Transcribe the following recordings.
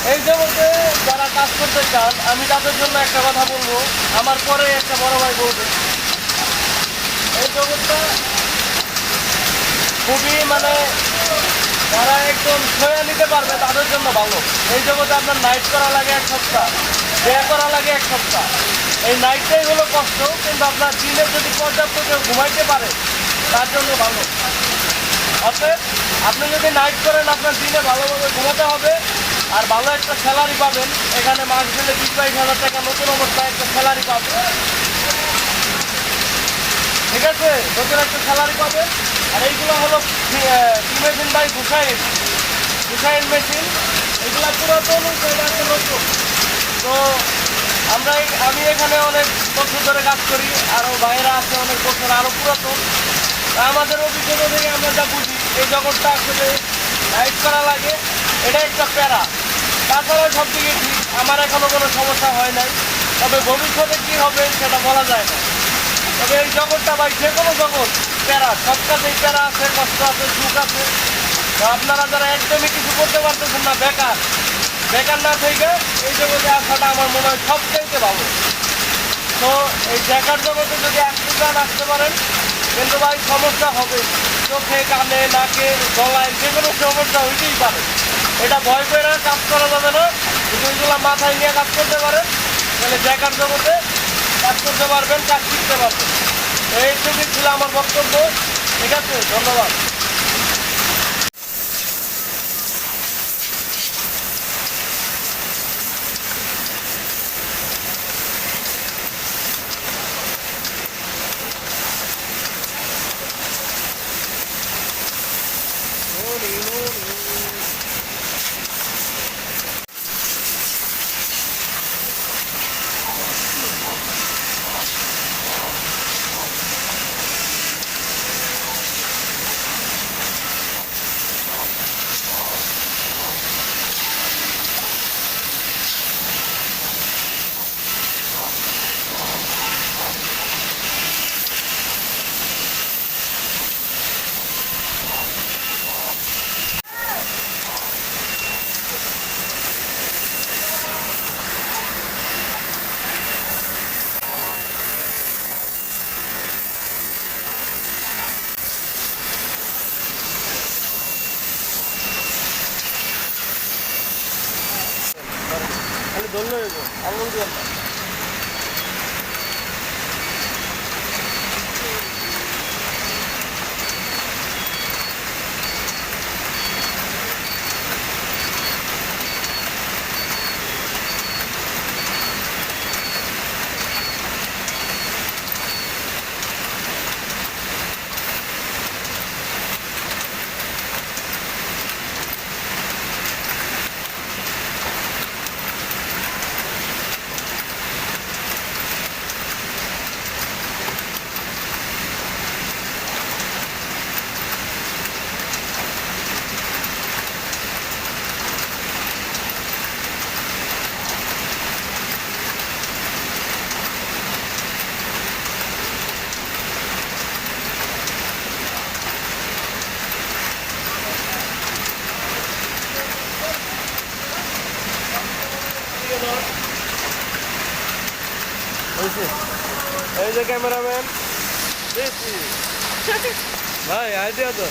এই জগতে যারা কাজ করতে চান আমি তাদের জন্য একটা কথা বলবো, আমার পরে একটা বড় ভাই বলবে। এই জগৎটা খুবই যারা একদম ছয়া নিতে পারবে তাদের জন্য ভালো। এই জগতে আপনার নাইট করা লাগে 1 সপ্তাহ, ডে করা লাগে 1 সপ্তাহ। এই নাইটটাই হলো কষ্ট, কিন্তু আপনার দিনে যদি পর্যাপ্ত কেউ ঘুমাইতে পারে তার জন্য ভালো। অতএব আপনি যদি নাইট করেন আপনার দিনে ভালোভাবে ঘুমাতে হবে, আর ভালো একটা স্যালারি পাবেন। এখানে মাস গেলে 20-22 হাজার টাকা নতুন অবস্থায় একটা স্যালারি পাবেন, ঠিক আছে? নতুন একটা স্যালারি পাবেন। আর এইগুলো হলো মেশিন বাই ঘুষাইন মেশিন। এগুলো পুরাতন, আছে নতুন। তো আমি এখানে অনেক বছর ধরে কাজ করি, আরও বাইরে আছে অনেক বছর আরও পুরাতন। আমাদের অভিজ্ঞতা থেকে আমরা যা বুঝি, এই জগৎটা আসলে নাইট করা লাগে, এটা একটা প্যারা। তাছাড়া সব দিকে ঠিক, আমার এখনও কোনো সমস্যা হয় নাই। তবে ভবিষ্যতে কী হবে সেটা বলা যায় না। তবে এই জগৎটা ভাই যে কোনো জগৎ প্যারা, সব কাজেই প্যারা আছে, কষ্ট আছে, সুখ আছে। তো আপনারা যারা একদমই কিছু করতে পারতেছেন না, বেকার না থেকে এই জগতে আসাটা আমার মনে হয় সবচাইতে ভালো। তো এই বেকার জগতে যদি আসতে চান আসতে পারেন, কিন্তু ভাই সমস্যা হবে, চোখে কানে নাকে গলায় যে কোনো সমস্যা হইতেই পারে। এটা ভয় পেয়ে কাজ করা যাবে না। যদি ওইগুলো মাথায় নিয়ে কাজ করতে পারেন তাহলে বেকার জগতে কাজ করতে পারবেন, কাজ শিখতে পারবেন। এইটুকুই ছিল আমার বক্তব্য। ঠিক আছে, ধন্যবাদ। খালি ধরলে আঙুল দিয়ে এই যে ক্যামেরাম্যান ভাই আইডিয়া তো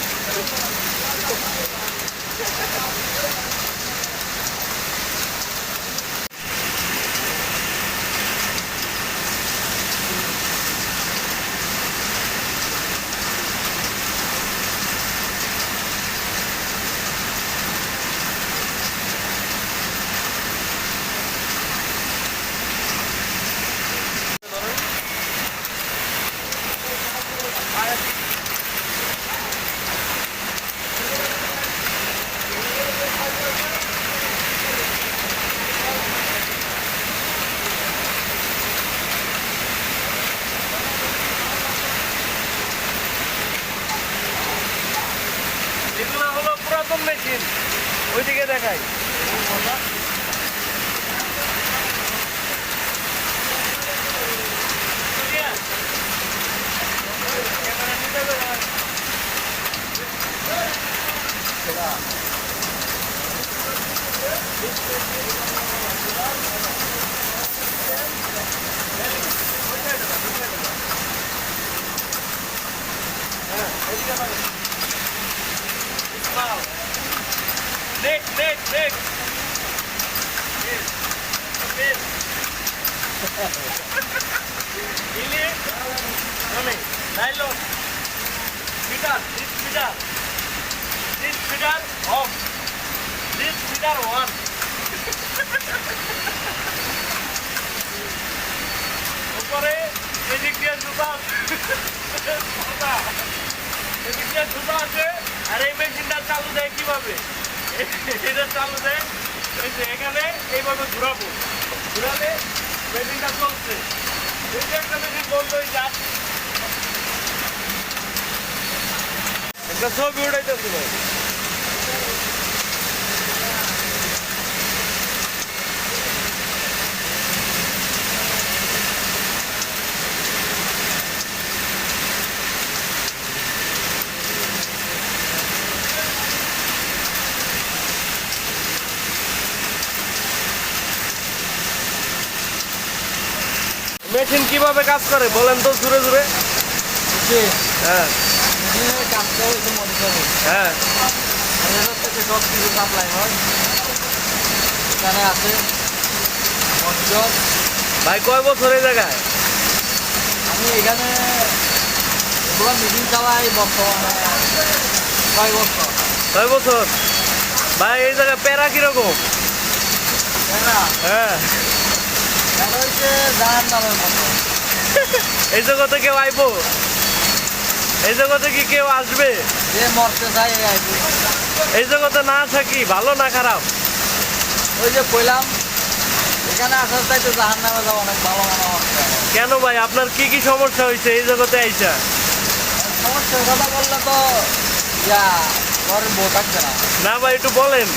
এগুলো হলো পুরাতন মেশিন, ওইদিকে দেখাই। ক্যামেরা নিতে Next. Ili, Rami, nylon, this feeder off, this feeder on. উপরে এদিক দিয়ে জুতা এদিক দিয়ে জুতা আছে আর এই মেশিনটা চালু দেয় কিভাবে এটা চালু দেয় এই যে এখানে এইভাবে ঘুরাবো ঘুরালে মেশিনটা চলছে এই যে একটা মেশিন বন্ধ হয়ে যায় একটা ছবি উঠাইতেছি ভাই মেশিন কিভাবে কাজ করে বলেন তো জোরে জোরে হ্যাঁ কাজটা হয়েছে মনিটর হ্যাঁ থেকে সব কিছু সাপ্লাই হয় এখানে আছে মনিটর ভাই কয় বছর এই জায়গায় আমি এখানে এগুলো মেশিন চালাই বর্তমানে 6 বছর 6 বছর ভাই এই জায়গায় প্যারা কিরকম তাই না হ্যাঁ এটা হচ্ছে জাহান নামের মতো এই জগতে কেউ আইবো এই জগতে কি কেউ আসবে যে মরতে চাই আইবি এই জগতে না থাকি ভালো না খারাপ ওই যে কইলাম এখানে আসার চাইতে জাহান নামে যাওয়া অনেক ভালো মনে হচ্ছে কেন ভাই আপনার কি কি সমস্যা হয়েছে এই জগতে আইসা সমস্যার কথা বললে তো ইয়া ঘরের বউ থাকবে না না ভাই একটু বলেন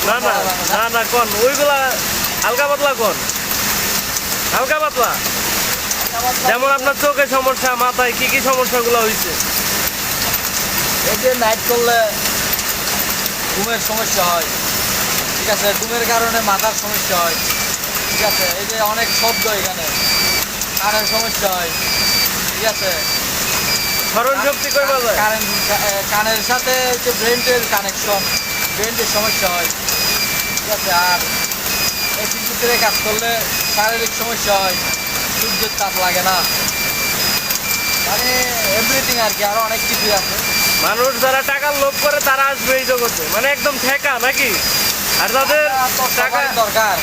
না না না না কোন ওইগুলা হালকা পাতলা কোন হালকা পাতলা যেমন আপনার চোখে সমস্যা মাথায় কি কি সমস্যাগুলো হয়েছে এই যে নাইট করলে ঘুমের সমস্যা হয় ঠিক আছে ঘুমের কারণে মাথার সমস্যা হয় ঠিক আছে এই যে অনেক শব্দ এখানে কানের সমস্যা হয় ঠিক আছে স্মরণ শক্তি কই বাজায় কারেন্ট কানের সাথে যে ব্রেনের কানেকশন ব্রেনের সমস্যা হয় ঠিক আছে আর এসির ভিতরে কাজ করলে শারীরিক সমস্যা হয় সূর্যের তাপ লাগে না মানে এভরিথিং আর কি আরো অনেক কিছুই আছে মানুষ যারা টাকার লোভ করে তারা আসবে এই জগতে মানে একদম ঠেকা নাকি আর তাদের টাকা দরকার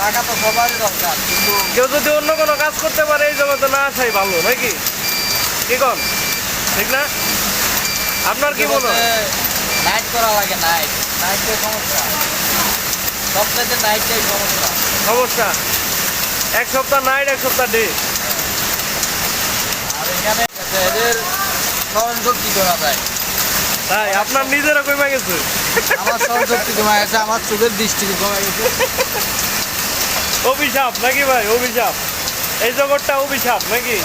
টাকা তো সবারই দরকার কিন্তু কেউ যদি অন্য কোনো কাজ করতে পারে এই জগতে না আসাই ভালো নাকি কি কন ঠিক না আপনার কি মনে হয় নাইট করা লাগে নাইটের সমস্যা সবথেকে নাইটটাই সমস্যা এক সপ্তাহ নাইট এক সপ্তাহ ডে আর এখানে এদের স্মরণ শক্তি করা যায় তাই আপনার নিজেরা কমে গেছে আমার স্মরণ শক্তি কমে গেছে আমার চোখের দৃষ্টি কমে গেছে অভিশাপ নাকি ভাই অভিশাপ এই জগৎটা অভিশাপ নাকি